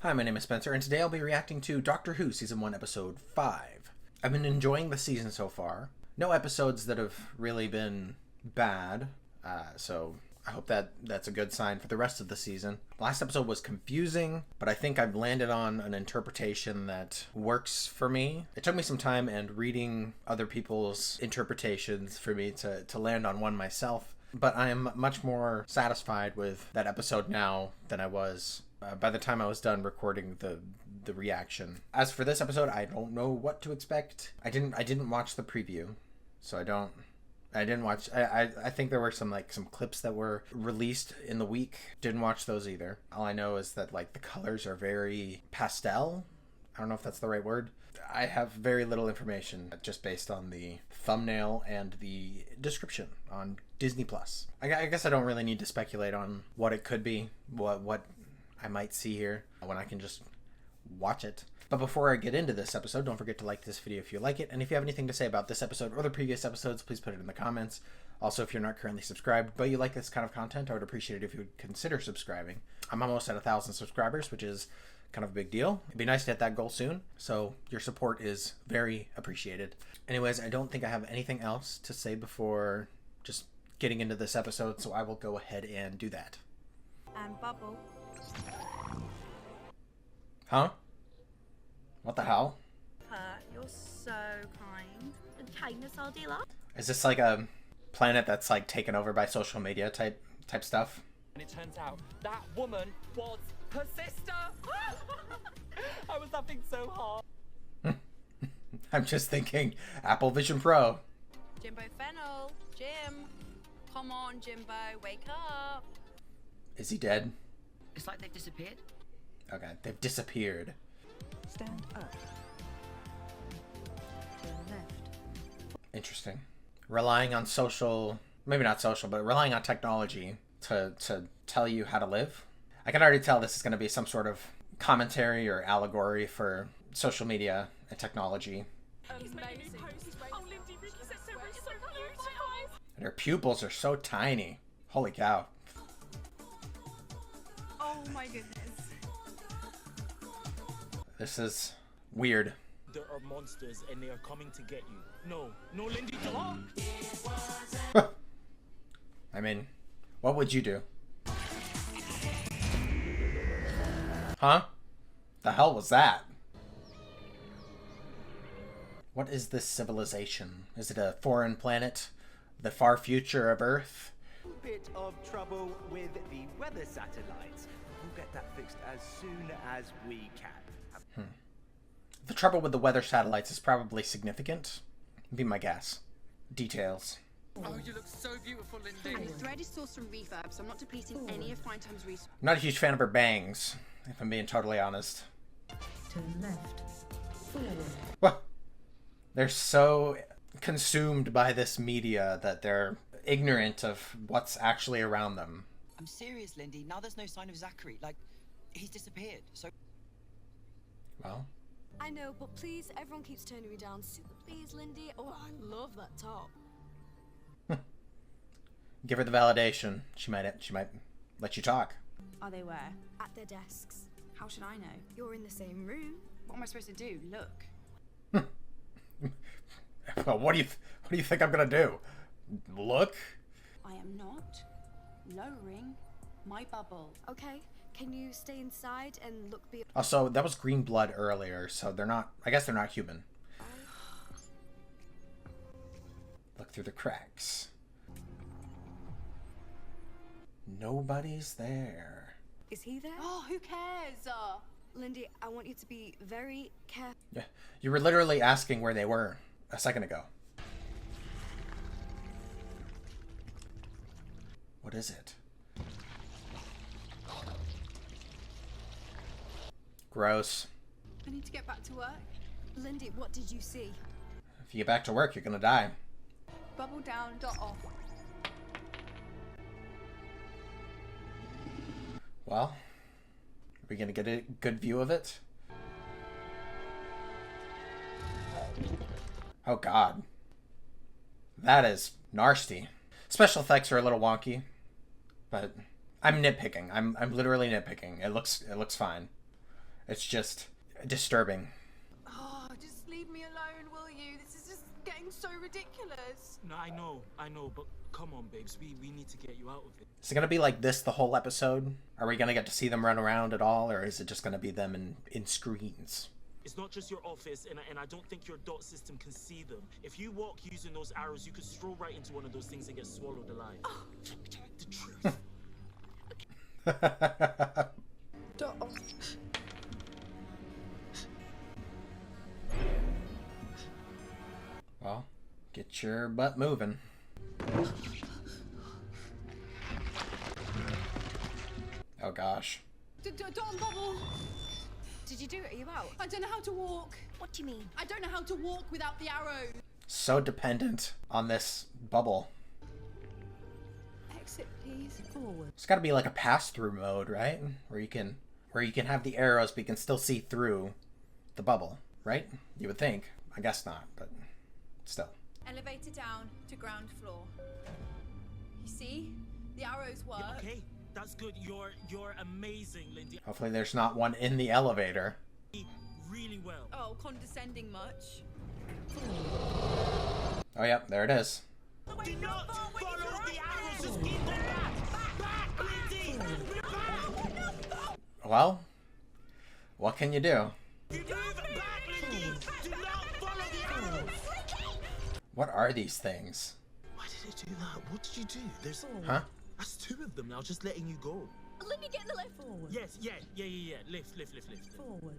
Hi, my name is Spencer, and today I'll be reacting to Doctor Who Season 1, Episode 5. I've been enjoying the season so far. No episodes that have really been bad, so I hope that's a good sign for the rest of the season. Last episode was confusing, but I think I've landed on an interpretation that works for me. It took me some time and reading other people's interpretations for me to land on one myself, but I am much more satisfied with that episode now than I was by the time I was done recording the reaction. As for this episode, I don't know what to expect. I didn't watch the preview, so I didn't watch. I think there were some clips that were released in the week. Didn't watch those either. All I know is that the colors are very pastel. I don't know if that's the right word. I have very little information just based on the thumbnail and the description on Disney Plus. I guess I don't really need to speculate on what it could be, what I might see here, when I can just watch it. But before I get into this episode, don't forget to like this video if you like it, and if you have anything to say about this episode or the previous episodes, please put it in the comments. Also, if you're not currently subscribed, but you like this kind of content, I would appreciate it if you would consider subscribing. I'm almost at 1,000 subscribers, which is kind of a big deal. It'd be nice to hit that goal soon, so your support is very appreciated. Anyways, I don't think I have anything else to say before just getting into this episode, so I will go ahead and do that. And Bubble. Huh? What the hell? You're so kind. And kindness all day long. Is this like a planet that's taken over by social media type stuff? And it turns out that woman was her sister. I was laughing so hard. I'm just thinking Apple Vision Pro. Jimbo Fennel. Jim. Come on, Jimbo. Wake up. Is he dead? It's like they've disappeared. Okay, they've disappeared. Stand up. Turn left. Interesting. Relying on maybe not social, but relying on technology to tell you how to live. I can already tell this is going to be some sort of commentary or allegory for social media and technology. Amazing. Oh, Lindy, Ricky said so beautiful. And her pupils are so tiny. Holy cow. Oh my goodness. This is weird. There are monsters and they are coming to get you. No, Lindy, don't. I mean, what would you do? Huh? The hell was that? What is this civilization? Is it a foreign planet? The far future of Earth? Bit of trouble with the weather satellites. We'll get that fixed as soon as we can. The trouble with the weather satellites is probably significant. Be my guess. Details. Oh, you look so beautiful, Lindy. And the thread is sourced from refurb, so I'm not depleting any of Fine Time's resources. I'm not a huge fan of her bangs, if I'm being totally honest. Turn left. Forward. Well, they're so consumed by this media that they're ignorant of what's actually around them. I'm serious, Lindy. Now there's no sign of Zachary. He's disappeared. So. Well, I know, but please, everyone keeps turning me down. Super please, Lindy. Oh, I love that top. give her the validation. She might let you talk. Are they where? At their desks. How should I know? You're in the same room. What am I supposed to do? Look. Well, what do you think I'm gonna do? Look? I am not lowering my bubble. Okay, can you stay inside and look beyond? Also, that was green blood earlier, so they're not. I guess they're not human. Look through the cracks. Nobody's there. Is he there? Oh, who cares? Lindy, I want you to be very careful. Yeah, you were literally asking where they were a second ago. What is it? Gross. I need to get back to work. Lindy, what did you see? If you get back to work, you're gonna die. Bubble down, dot off. Well, are we gonna get a good view of it? Oh god. That is nasty. Special effects are a little wonky, but I'm nitpicking. I'm literally nitpicking. It looks fine. It's just disturbing. Oh, just leave me alone, will you? This is just getting so ridiculous. No, I know, but come on, babes. We need to get you out of it. Is it going to be like this the whole episode? Are we going to get to see them run around at all, or is it just going to be them in screens? It's not just your office, and I don't think your dot system can see them. If you walk using those arrows, you could stroll right into one of those things and get swallowed alive. Oh, the truth. Well, get your butt moving. Oh gosh. Don't bubble. Did you do it? Are you out? I don't know how to walk. What do you mean? I don't know how to walk without the arrow. So dependent on this bubble. Exit, please. Forward. It's got to be like a pass-through mode, right? Where you can have the arrows, but you can still see through the bubble, right? You would think. I guess not, but still. Elevator down to ground floor. You see? The arrows work. Yeah, okay, that's good. You're amazing, Lindy. Hopefully there's not one in the elevator. Really well. Oh, condescending much. Oh, yep, there it is. Do not follow the arrows. Just keep them back, Lindy. Back. Well, what can you do? You move back, Lindy. Do not follow the arrows. What are these things? Why did it do that? What did you do? There's Huh? That's 2 of them now. Just letting you go. Let me get in the lift. Forward. Yes, yeah. Lift. Forward.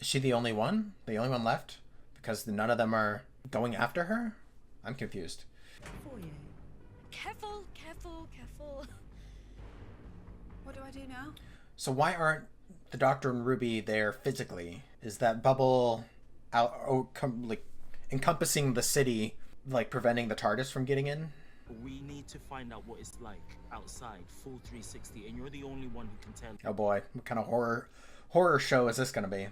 Is she the only one? The only one left? Because none of them are going after her? I'm confused. Foyer. Careful. What do I do now? So why aren't the Doctor and Ruby there physically? Is that bubble like encompassing the city, like preventing the TARDIS from getting in? We need to find out what it's like outside, full 360, and you're the only one who can tell. Oh boy, what kind of horror show is this gonna be?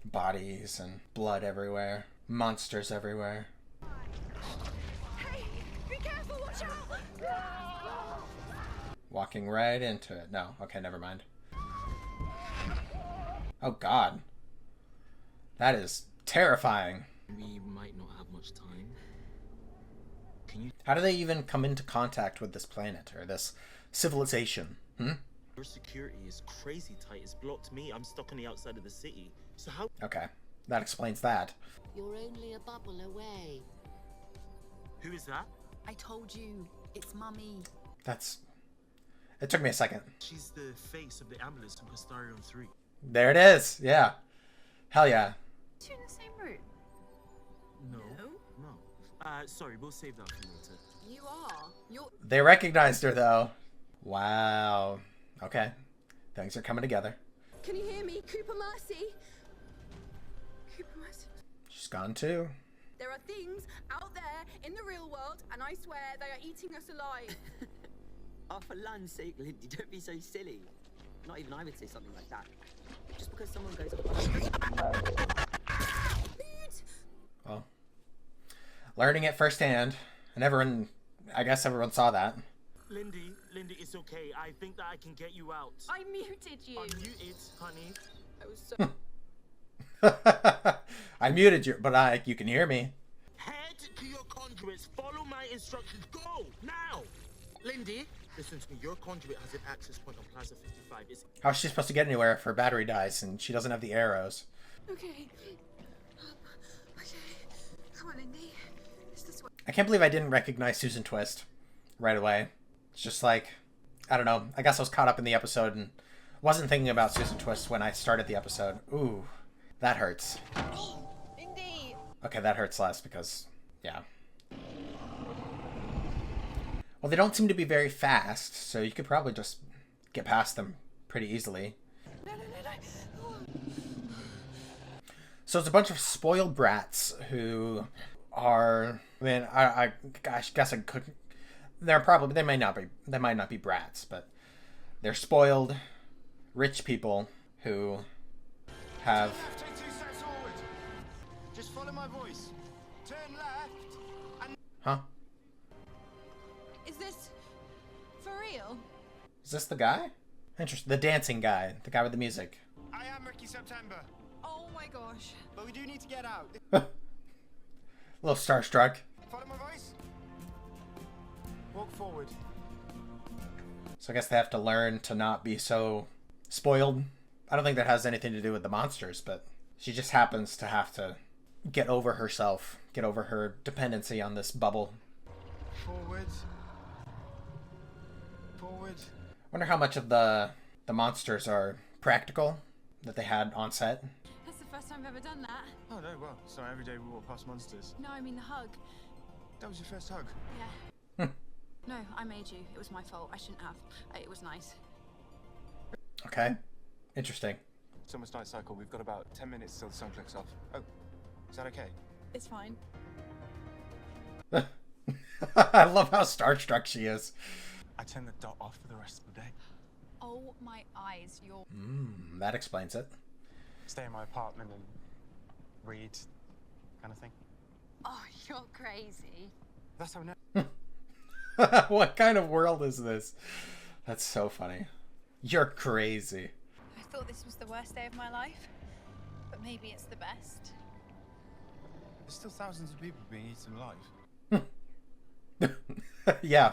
Bodies and blood everywhere, monsters everywhere. Hey, be careful. Watch out. Walking right into it. No, okay, never mind. Oh god, that is terrifying. We might not have much time. How do they even come into contact with this planet or this civilization? Your security is crazy tight. It's blocked me. I'm stuck on the outside of the city. So how? Okay, that explains that. You're only a bubble away. Who is that? I told you. It's Mummy. It took me a second. She's the face of the ambulance from Castarion 3. There it is. Yeah. Hell yeah. Two in the same room. No. Sorry, we'll save that for later. You are. You're. They recognized her though. Wow. Okay. Things are coming together. Can you hear me? Cooper Mercy. Cooper Mercy. She's gone too. There are things out there in the real world, and I swear they are eating us alive. Oh, for land's sake, Lindy, don't be so silly. Not even I would say something like that. Just because someone goes Well, learning it firsthand, and I guess everyone saw that. Lindy, it's okay. I think that I can get you out. I muted you. Unmute it, honey. I was so. I muted you, but you can hear me. Head to your conduits. Follow my instructions. Go now. Lindy, listen to me. Your conduit has an access point on Plaza 55. How's she supposed to get anywhere if her battery dies and she doesn't have the arrows? Okay. Okay. Come on, Lindy. It's this way. I can't believe I didn't recognize Susan Twist right away. It's just like, I don't know. I guess I was caught up in the episode and wasn't thinking about Susan Twist when I started the episode. Ooh, that hurts. Lindy. Okay, that hurts less because, yeah. Well, they don't seem to be very fast, so you could probably just get past them pretty easily. No. So it's a bunch of spoiled brats who are, I mean, I guess I could, they might not be brats, but they're spoiled, rich people who have... Take 2 steps forward. Just follow my voice. Turn left and... Huh? Is this for real? Is this the guy? Interesting. The dancing guy. The guy with the music. I am Ricky September. Oh my gosh. But we do need to get out. A little starstruck. Follow my voice. Walk forward. So I guess they have to learn to not be so spoiled. I don't think that has anything to do with the monsters, but she just happens to have to get over herself, get over her dependency on this bubble. Forward. Forward. Wonder how much of the monsters are practical that they had on set. That's the first time I've ever done that. Oh no, well, so every day we walk past monsters. No, I mean the hug. That was your first hug? Yeah. No, I made you. It was my fault. I shouldn't have. It was nice. Okay. Interesting. It's almost night cycle. We've got about 10 minutes till the sun clicks off. Oh, is that okay? It's fine. I love how starstruck she is. I turn the dot off for the rest of the day. Oh my eyes, you're... That explains it. Stay in my apartment and read, kind of thing. Oh, you're crazy. That's how I know. What kind of world is this? That's so funny. You're crazy. I thought this was the worst day of my life, but maybe it's the best. There's still thousands of people being eaten alive. Yeah.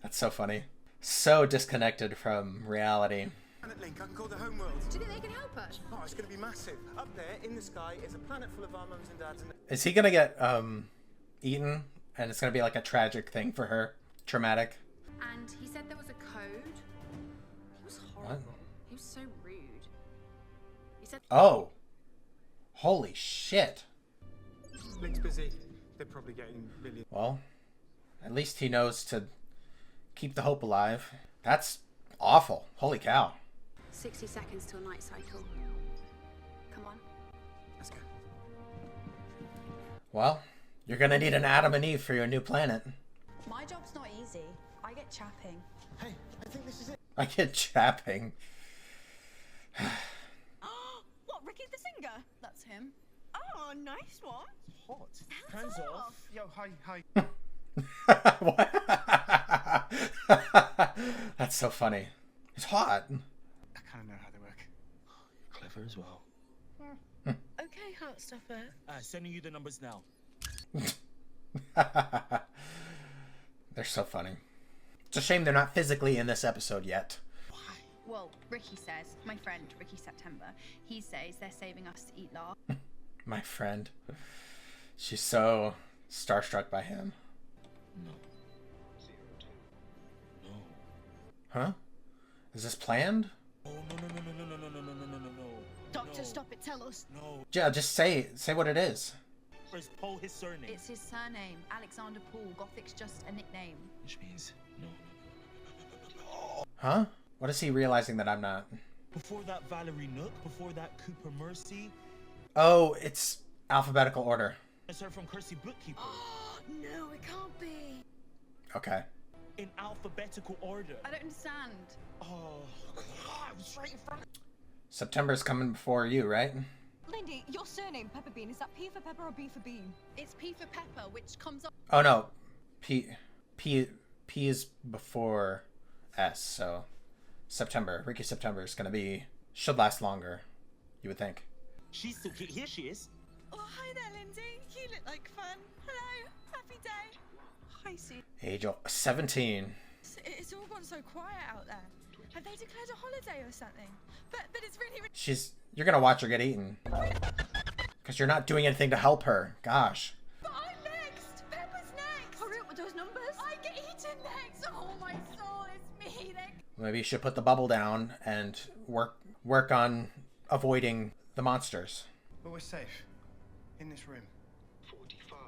That's so funny. So disconnected from reality. Planet Link, I can call the home world. Do you think they can help us? Oh, it's going to be massive. Up there in the sky is a planet full of our mums and dads. And Is he gonna get eaten? And it's gonna be like a tragic thing for her. Traumatic. And he said there was a code. He was horrible. What? He was so rude. He said... Oh. Holy shit. Link's busy. They're probably getting millions. Well, at least he knows to keep the hope alive. That's awful. Holy cow. 60 seconds till night cycle. Come on. Let's go. Well, you're gonna need an Adam and Eve for your new planet. My job's not easy. I get chapping. Hey, I think this is it. I get chapping. What, Ricky the singer? That's him. Oh, nice one. Hot. Hands off. Yo, hi. What? That's so funny. It's hot. I kind of know how they work. You're clever as well. Okay, Heartstopper. Sending you the numbers now. They're so funny. It's a shame they're not physically in this episode yet. Well, Ricky says, my friend Ricky September, he says they're saving us to eat last. My friend. She's so starstruck by him. No. 02. No. Huh? Is this planned? Oh, no. Doctor, No. stop it. Tell us. No. Yeah, just say what it is. Or is Paul his surname? It's his surname, Alexander Paul. Gothic's just a nickname. Which means no. Huh? What is he realizing that I'm not? Before that Valerie Nook, before that Cooper Mercy. Oh, it's alphabetical order. It's her from Cursey Bookkeeper. No, it can't be. Okay. In alphabetical order. I don't understand. Oh, God, I was right in front of... September's coming before you, right? Lindy, your surname, Pepperbean, is that P for pepper or B for bean? It's P for pepper, which comes up... Oh no. P is before S, so September. Ricky September is gonna be... should last longer, you would think. She's still here. Here she is. Oh, hi there, Lindy. You look like fun. Hello. Happy day. Hi, Sue. Age 17. It's all gone so quiet out there. Have they declared a holiday or something? But it's really... You're gonna watch her get eaten. Because you're not doing anything to help her. Gosh. But I'm next. Pepper's next. Hurry up with those numbers. I get eaten next. Oh, my soul. It's me. Maybe you should put the bubble down and work on avoiding the monsters. But we're safe. In this room. 45.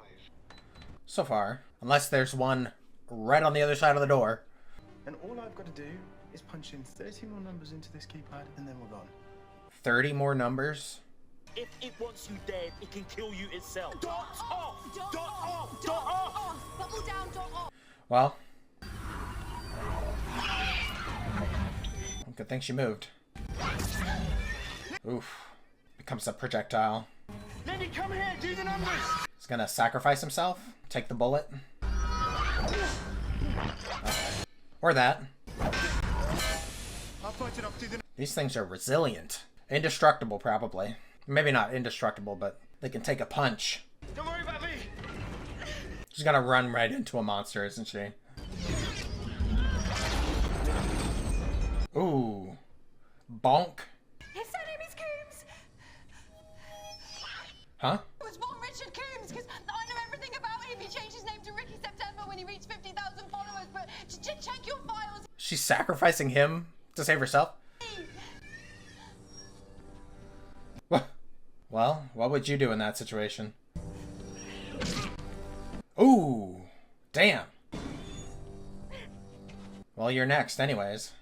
So far. Unless there's one right on the other side of the door. And all I've got to do is punch in 30 more numbers into this keypad and then we're gone. 30 more numbers? If it wants you dead, it can kill you itself. Dot off. Dot off. Dot off. Bubble down. Dot off. Well. Good thing she moved. Oof. Becomes a projectile. Lindy, come here. Do the numbers. He's gonna sacrifice himself. Take the bullet. Okay. Or that. I'll fight it off. Do the... These things are resilient. Indestructible, probably. Maybe not indestructible, but they can take a punch. Don't worry about me. She's gonna run right into a monster, isn't she? Ooh. Bonk. His surname is Coombs. Huh? It was one Richard Coombs, because I know everything about him. He changed his name to Ricky September when he reached 50,000 followers, but check your files. She's sacrificing him to save herself? Well, what would you do in that situation? Ooh, damn. Well, you're next anyways.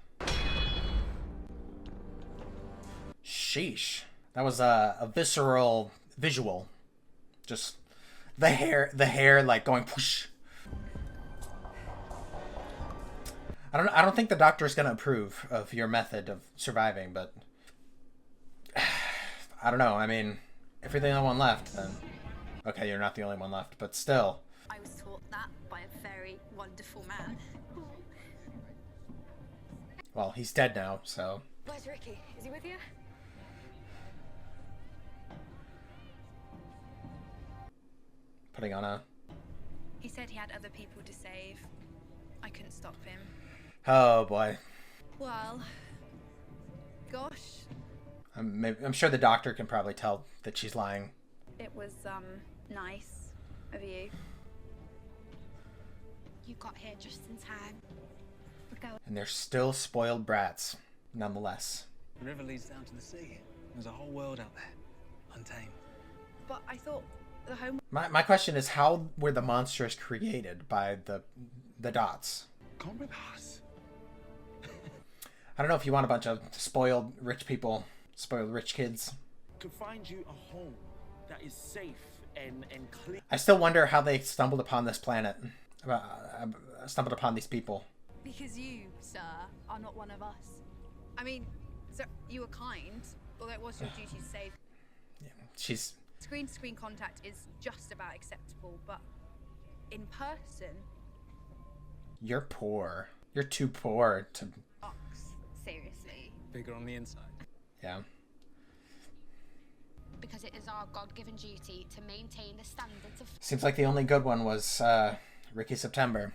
Sheesh. That was a visceral visual. Just the hair like going whoosh. I don't think the doctor is gonna approve of your method of surviving, but I don't know. I mean, if you're the only one left, then okay, you're not the only one left, but still. I was taught that by a very wonderful man. Well, he's dead now, so. Where's Ricky? Is he with you? Putting on a. He said he had other people to save. I couldn't stop him. Oh boy. Well, gosh, I'm sure the doctor can probably tell that she's lying. it was nice of you. You got here just in time. We're going. And they're still spoiled brats, nonetheless. The river leads down to the sea. There's a whole world out there, untamed. But I thought the home. My question is, how were the monsters created by the dots? Come with us. I don't know if you want a bunch of spoiled rich people, spoiled rich kids. To find you a home that is safe and clean. I still wonder how they stumbled upon this planet, stumbled upon these people. Because you, sir, are not one of us. I mean, so you were kind, although it was your duty to save. Yeah, she's. Screen-to-screen contact is just about acceptable, but in person. You're poor. You're too poor to. Seriously. Bigger on the inside. Yeah. Because it is our God-given duty to maintain the standards of. Seems like the only good one was Ricky September,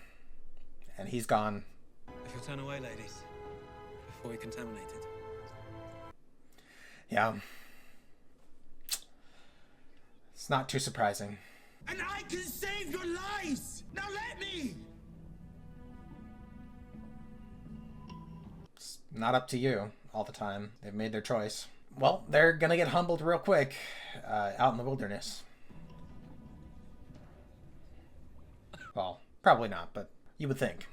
and he's gone. If you'll turn away, ladies, before you're contaminated. Yeah. It's not too surprising. And I can save your lives! Now let me! It's not up to you all the time. They've made their choice. Well, they're gonna get humbled real quick out in the wilderness. Well, probably not, but you would think.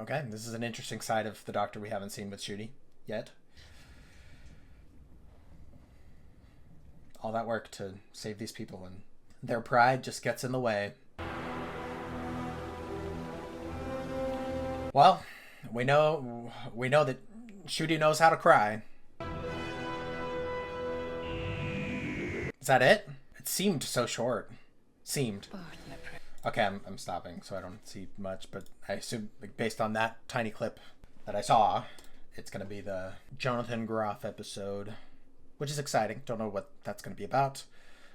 Okay, this is an interesting side of the Doctor we haven't seen with Shooty yet. All that work to save these people, and their pride just gets in the way. Well, we know that Shooty knows how to cry. Is that it? It seemed so short. Seemed. Okay, I'm stopping, so I don't see much, but I assume, like, based on that tiny clip that I saw, it's going to be the Jonathan Groff episode, which is exciting. Don't know what that's going to be about.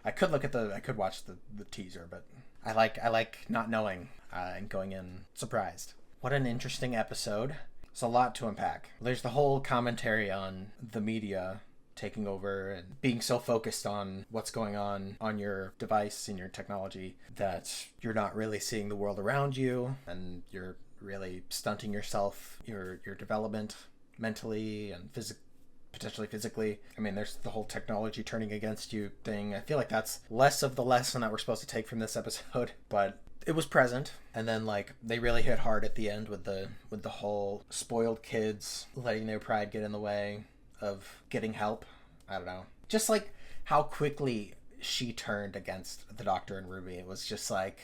I could watch the teaser, but I like not knowing and going in surprised. What an interesting episode. It's a lot to unpack. There's the whole commentary on the media taking over and being so focused on what's going on your device and your technology that you're not really seeing the world around you, and you're really stunting yourself, your development mentally and potentially physically. I mean, there's the whole technology turning against you thing. I feel like that's less of the lesson that we're supposed to take from this episode, but it was present. And then, like, they really hit hard at the end with the whole spoiled kids letting their pride get in the way of getting help. I don't know. Just like how quickly she turned against the Doctor and Ruby. It was just like,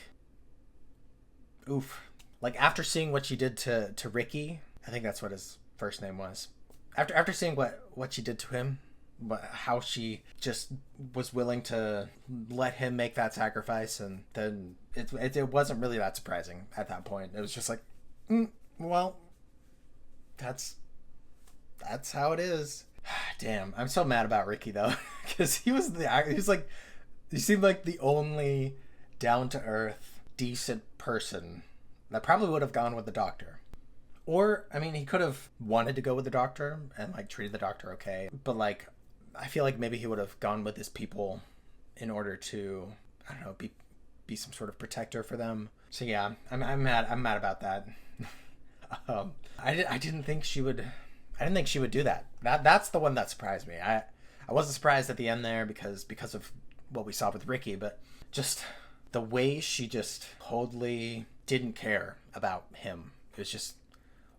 oof. Like, after seeing what she did to Ricky, I think that's what his first name was. after seeing what she did to him, how she just was willing to let him make that sacrifice, and then it wasn't really that surprising at that point. It was just like, well, that's how it is. Damn, I'm so mad about Ricky though, because he seemed like the only down to earth, decent person that probably would have gone with the doctor. Or, I mean, he could have wanted to go with the doctor and like treated the doctor okay, but like, I feel like maybe he would have gone with his people in order to, I don't know, be some sort of protector for them. So yeah, I'm mad about that. I didn't think she would do that. That's the one that surprised me. I wasn't surprised at the end there because of what we saw with Ricky, but just the way she just totally didn't care about him. It was just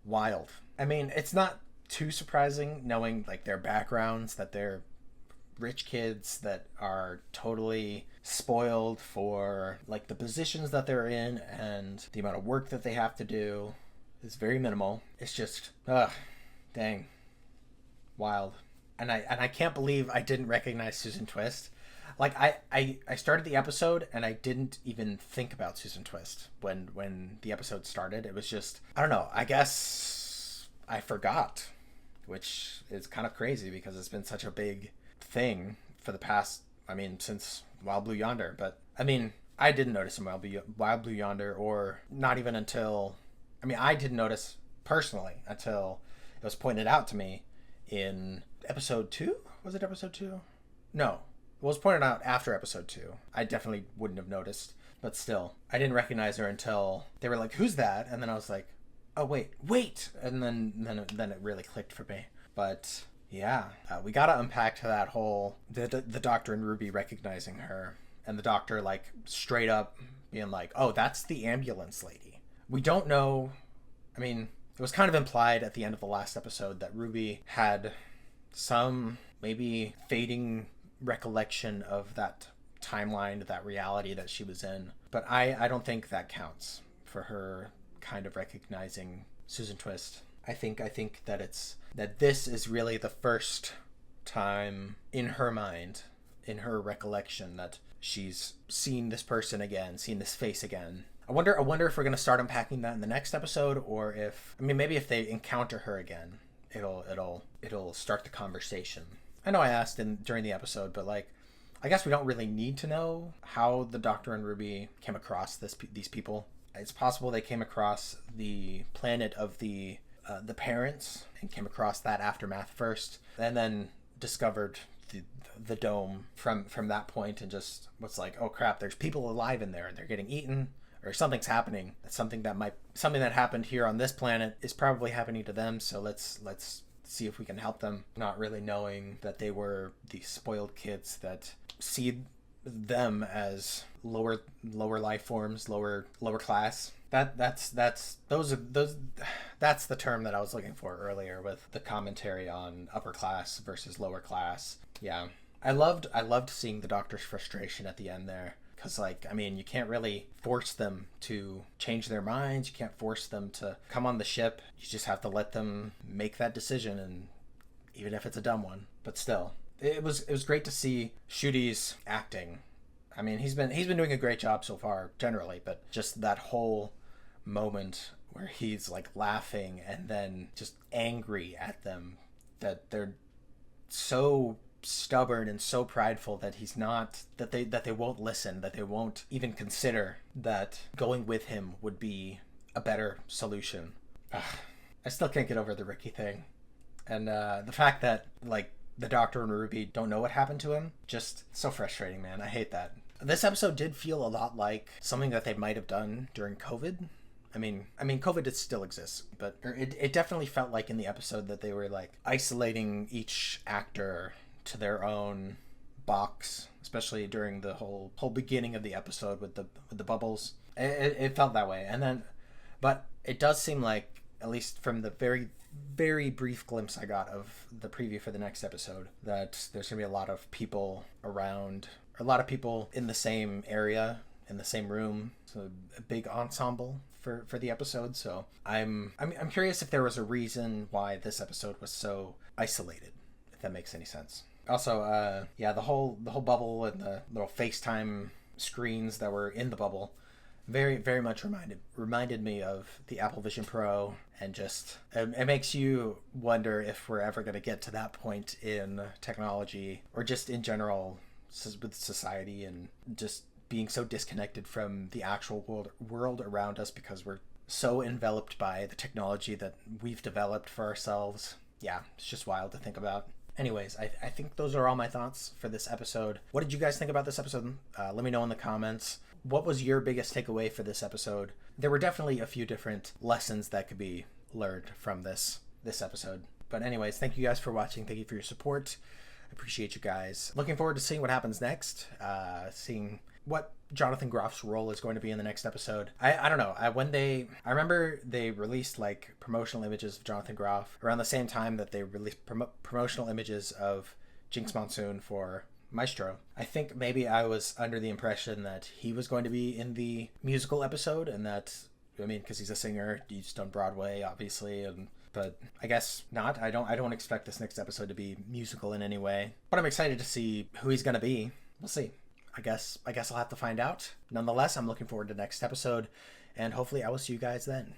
wild. I mean, it's not too surprising knowing like their backgrounds, that they're rich kids that are totally spoiled for like the positions that they're in, and the amount of work that they have to do is very minimal. It's just dang wild. And I can't believe I didn't recognize Susan Twist. Like I started the episode and I didn't even think about Susan Twist when the episode started. It was just, I don't know, I guess I forgot, which is kind of crazy because it's been such a big thing for the past, I mean, since Wild Blue Yonder. But I mean, I didn't notice in Wild Blue Yonder, or not even until, I mean, I didn't notice personally until it was pointed out to me in episode 2. Was it episode 2? No. It was pointed out after episode 2. I definitely wouldn't have noticed, but still, I didn't recognize her until they were like, "Who's that?" And then I was like, "Oh wait!" And then it really clicked for me. But yeah, we gotta unpack that whole the doctor and Ruby recognizing her, and the doctor like straight up being like, "Oh, that's the ambulance lady." We don't know. I mean, it was kind of implied at the end of the last episode that Ruby had some maybe fading recollection of that timeline, that reality that she was in, but I don't think that counts for her kind of recognizing Susan Twist. I think that this is really the first time in her mind, in her recollection, that she's seen this person again, seen this face again. I wonder if we're gonna start unpacking that in the next episode, or if, I mean, maybe if they encounter her again, it'll start the conversation. I know I asked during the episode, but like, I guess we don't really need to know how the Doctor and Ruby came across these people. It's possible they came across the planet of the parents and came across that aftermath first, and then discovered the dome from that point, and just was like, oh crap, there's people alive in there and they're getting eaten, or something's happening. Something that happened here on this planet is probably happening to them. So let's see if we can help them, not really knowing that they were the spoiled kids that see them as lower life forms, lower class. That's the term that I was looking for earlier with the commentary on upper class versus lower class. Yeah, I loved seeing the Doctor's frustration at the end there, because like, I mean, you can't really force them to change their minds. You can't force them to come on the ship. You just have to let them make that decision, and even if it's a dumb one. But still, it was great to see Ncuti's acting. I mean, he's been doing a great job so far generally, but just that whole moment where he's like laughing and then just angry at them, that they're so stubborn and so prideful that he's not, that they won't listen, that they won't even consider that going with him would be a better solution. I still can't get over the Ricky thing, and the fact that like the Doctor and Ruby don't know what happened to him, just so frustrating, man. I hate that. This episode did feel a lot like something that they might have done during COVID. I mean, COVID still exists, but it definitely felt like in the episode that they were like isolating each actor to their own box, especially during the whole beginning of the episode with the bubbles. It felt that way, and then, but it does seem like, at least from the very, very brief glimpse I got of the preview for the next episode, that there's gonna be a lot of people around, a lot of people in the same area in the same room. So a big ensemble for the episode. So I'm curious if there was a reason why this episode was so isolated, if that makes any sense. Also, yeah, the whole bubble and the little FaceTime screens that were in the bubble very, very much reminded me of the Apple Vision Pro, and just it makes you wonder if we're ever going to get to that point in technology, or just in general with society, and just being so disconnected from the actual world around us because we're so enveloped by the technology that we've developed for ourselves. Yeah, it's just wild to think about. Anyways, I think those are all my thoughts for this episode. What did you guys think about this episode? Let me know in the comments. What was your biggest takeaway for this episode? There were definitely a few different lessons that could be learned from this episode. But anyways, thank you guys for watching. Thank you for your support. I appreciate you guys. Looking forward to seeing what happens next. Seeing what Jonathan Groff's role is going to be in the next episode. I don't know. I remember they released like promotional images of Jonathan Groff around the same time that they released promotional images of Jinx Monsoon for Maestro. I think maybe I was under the impression that he was going to be in the musical episode, and that, I mean, because he's a singer, he's done Broadway, obviously, but I guess not. I don't expect this next episode to be musical in any way, but I'm excited to see who he's gonna be. We'll see. I guess I'll have to find out. Nonetheless, I'm looking forward to next episode, and hopefully I will see you guys then.